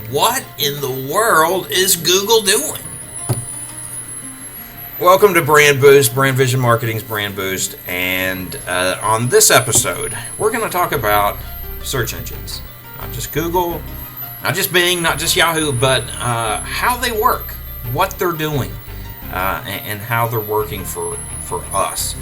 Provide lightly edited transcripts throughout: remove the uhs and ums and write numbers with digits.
What in the world is Google doing? Welcome to BrandBoost, BrandVision Marketing's BrandBoost, and on this episode, we're going to talk about search engines. Not just Google, not just Bing, not just Yahoo, but how they work, what they're doing, and how they're working for us.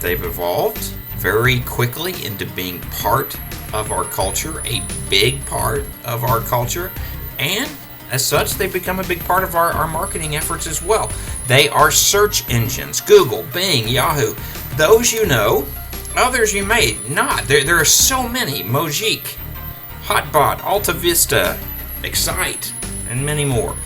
They've evolved very quickly into being part of our culture, a big part of our culture, and as such, they've become a big part of our marketing efforts as well. They are search engines. Google, Bing, Yahoo. Those you know, others you may not. There are so many. Mojique, Hotbot, Alta Vista, Excite, and many more.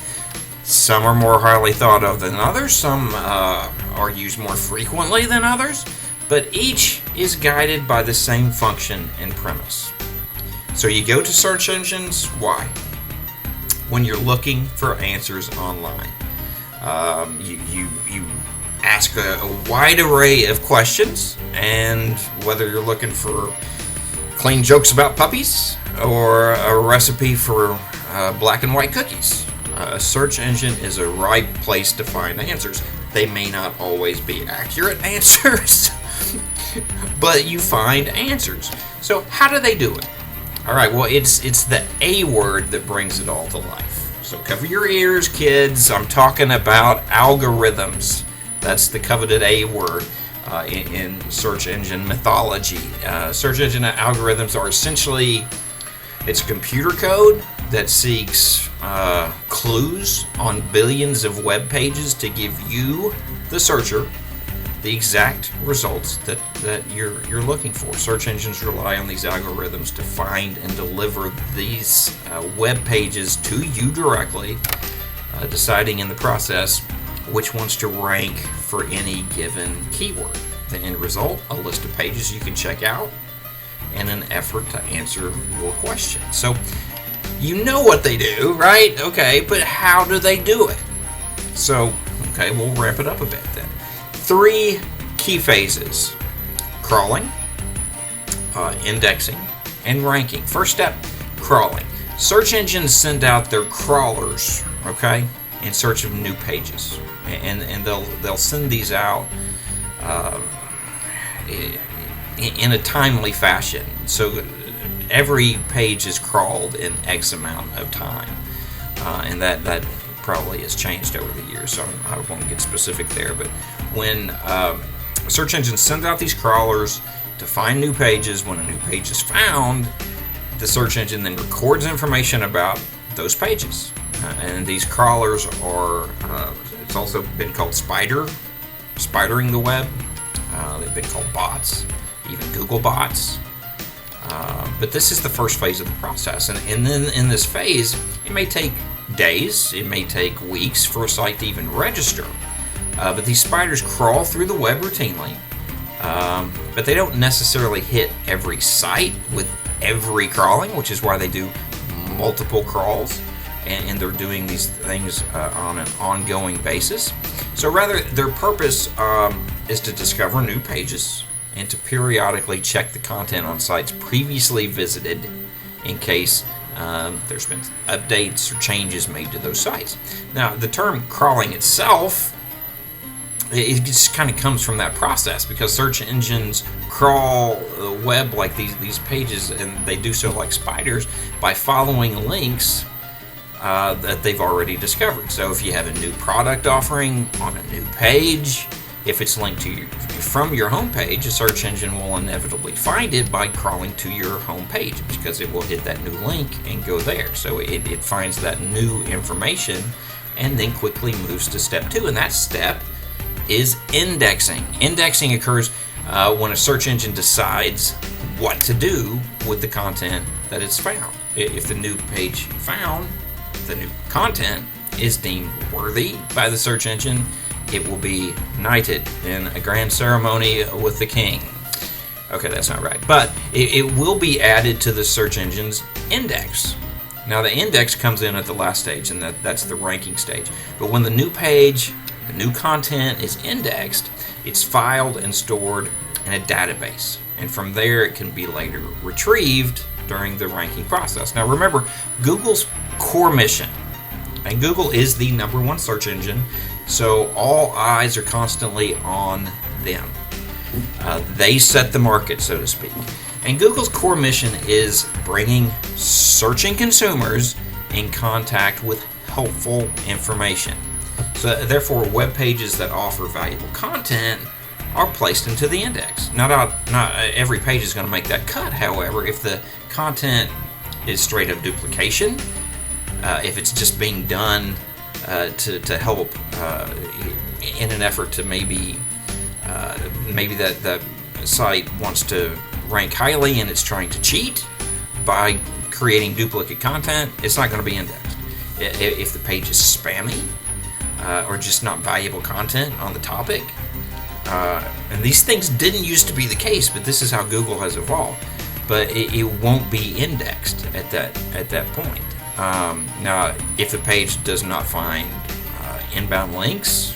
Some are more highly thought of than others. Some are used more frequently than others. But each is guided by the same function and premise. So you go to search engines, why? When you're looking for answers online. You ask a wide array of questions, and whether you're looking for clean jokes about puppies or a recipe for black and white cookies, a search engine is a right place to find answers. They may not always be accurate answers, but you find answers. So how do they do it? All right, well, it's the A word that brings it all to life. So cover your ears, kids. I'm talking about algorithms. That's the coveted A word in search engine mythology. Search engine algorithms are essentially, it's computer code that seeks clues on billions of web pages to give you, the searcher, the exact results that you're looking for. Search engines rely on these algorithms to find and deliver these web pages to you directly, deciding in the process which ones to rank for any given keyword. The end result, a list of pages you can check out in an effort to answer your question. So you know what they do, right? Okay, but how do they do it? So, okay, we'll wrap it up a bit then. 3 key phases: crawling, indexing, and ranking. First step, crawling. Search engines send out their crawlers, okay, in search of new pages, and they'll send these out in a timely fashion. So every page is crawled in X amount of time, and that probably has changed over the years, so I won't get specific there. But when search engines send out these crawlers to find new pages, when a new page is found, the search engine then records information about those pages. And these crawlers are, it's also been called spidering the web. They've been called bots, even Google bots. But this is the first phase of the process. And then in this phase, it may take days, it may take weeks for a site to even register. But these spiders crawl through the web routinely. But they don't necessarily hit every site with every crawling, which is why they do multiple crawls. And they're doing these things on an ongoing basis. So rather, their purpose is to discover new pages and to periodically check the content on sites previously visited in case there's been updates or changes made to those sites. Now, the term crawling itself, it just kind of comes from that process, because search engines crawl the web like these pages, and they do so like spiders by following links that they've already discovered. So if you have a new product offering on a new page, if it's linked to you from your home page, a search engine will inevitably find it by crawling to your home page, because it will hit that new link and go there. So it finds that new information and then quickly moves to step 2, and that step is indexing. Indexing occurs when a search engine decides what to do with the content that it's found. If the new page found, the new content is deemed worthy by the search engine, it will be knighted in a grand ceremony with the king. Okay, that's not right. But it will be added to the search engine's index. Now, the index comes in at the last stage, and that's the ranking stage. But when the new page, the new content is indexed, it's filed and stored in a database. And from there, it can be later retrieved during the ranking process. Now remember, Google's core mission, and Google is the #1 search engine, so all eyes are constantly on them. They set the market, so to speak. And Google's core mission is bringing searching consumers in contact with helpful information. So therefore, web pages that offer valuable content are placed into the index. Not every page is going to make that cut, however. If the content is straight up duplication, if it's just being done to help in an effort to maybe that site wants to rank highly and it's trying to cheat by creating duplicate content, it's not going to be indexed. If the page is spammy or just not valuable content on the topic, and these things didn't used to be the case, but this is how Google has evolved. But it won't be indexed at that point. Now, if the page does not find inbound links,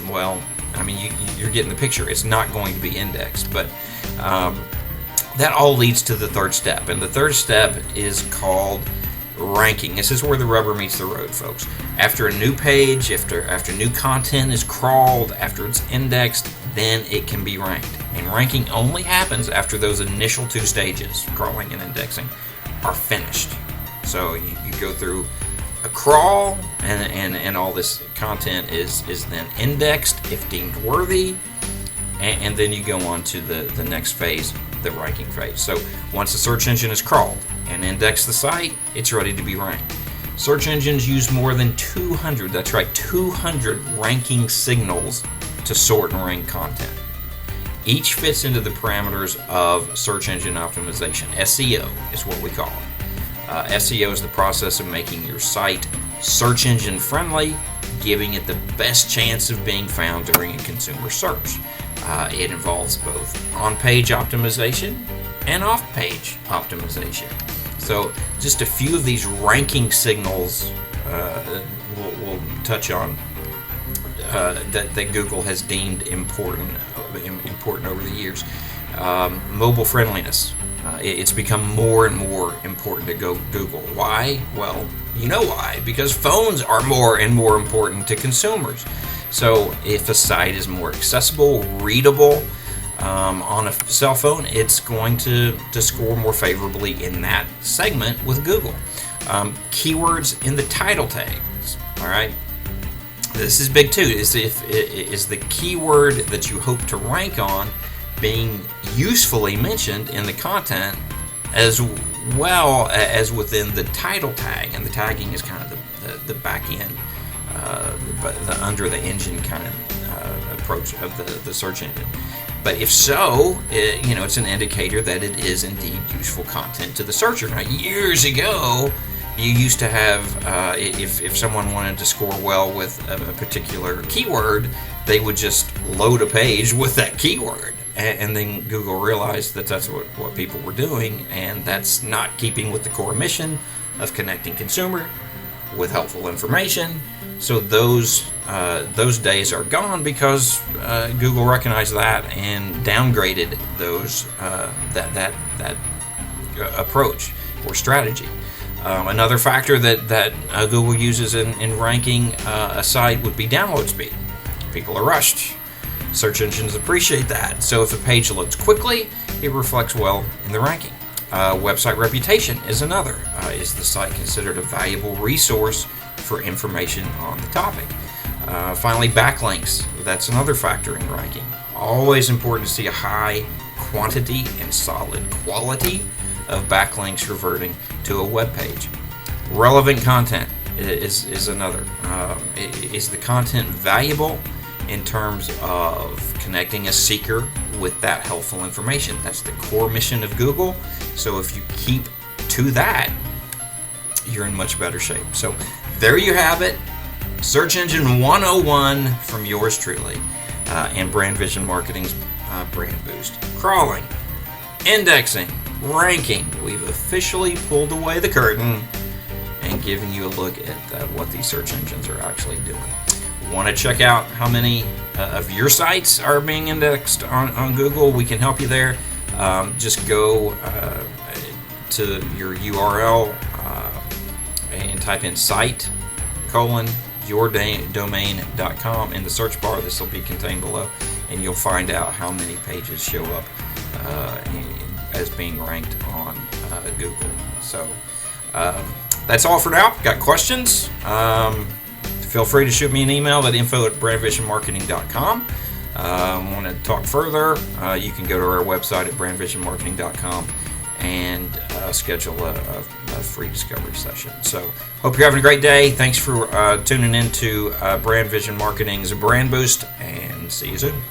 well, I mean, you're getting the picture. It's not going to be indexed, but that all leads to the third step, and the third step is called ranking. This is where the rubber meets the road, folks. After a new page, after new content is crawled, after it's indexed, then it can be ranked. And ranking only happens after those initial 2 stages, crawling and indexing, are finished. So you go through a crawl, and all this content is then indexed if deemed worthy, and then you go on to the next phase, the ranking phase. So once the search engine is crawled and indexed the site, it's ready to be ranked. Search engines use more than 200, that's right, 200 ranking signals to sort and rank content. Each fits into the parameters of search engine optimization. SEO is what we call it. SEO is the process of making your site search engine friendly, giving it the best chance of being found during a consumer search. It involves both on-page optimization and off-page optimization. So just a few of these ranking signals we'll touch on that Google has deemed important over the years. Mobile friendliness. It's become more and more important to Google. Why? Well, you know why. Because phones are more and more important to consumers. So if a site is more accessible, readable on a cell phone, it's going to score more favorably in that segment with Google. Keywords in the title tags. All right. This is big too. Is the keyword that you hope to rank on being usefully mentioned in the content as well as within the title tag? And the tagging is kind of the back end, the under the engine kind of approach of the search engine. But if so, it's an indicator that it is indeed useful content to the searcher. Now, years ago, you used to have, if someone wanted to score well with a particular keyword, they would just load a page with that keyword. And then Google realized that that's what people were doing, and that's not keeping with the core mission of connecting consumer with helpful information. So those days are gone because Google recognized that and downgraded those that approach or strategy. Another factor that Google uses in ranking a site would be download speed. People are rushed. Search engines appreciate that. So if a page loads quickly, it reflects well in the ranking. Website reputation is another. Is the site considered a valuable resource for information on the topic? Finally, backlinks. That's another factor in ranking. Always important to see a high quantity and solid quality of backlinks reverting to a web page. Relevant content is another. Is the content valuable in terms of connecting a seeker with that helpful information? That's the core mission of Google. So if you keep to that, you're in much better shape. So there you have it. Search Engine 101 from yours truly, and BrandVision Marketing's BrandBoost. Crawling, indexing, ranking. We've officially pulled away the curtain and giving you a look at what these search engines are actually doing. Want to check out how many of your sites are being indexed on Google? We can help you there. Just go to your URL and type in site yourdomain.com in the search bar. This will be contained below, and you'll find out how many pages show up as being ranked on Google. So that's all for now. Got questions? Feel free to shoot me an email at info@brandvisionmarketing.com. Want to talk further? You can go to our website at brandvisionmarketing.com and schedule a free discovery session. So, hope you're having a great day. Thanks for tuning in to BrandVision Marketing's Brand Boost, and see you soon.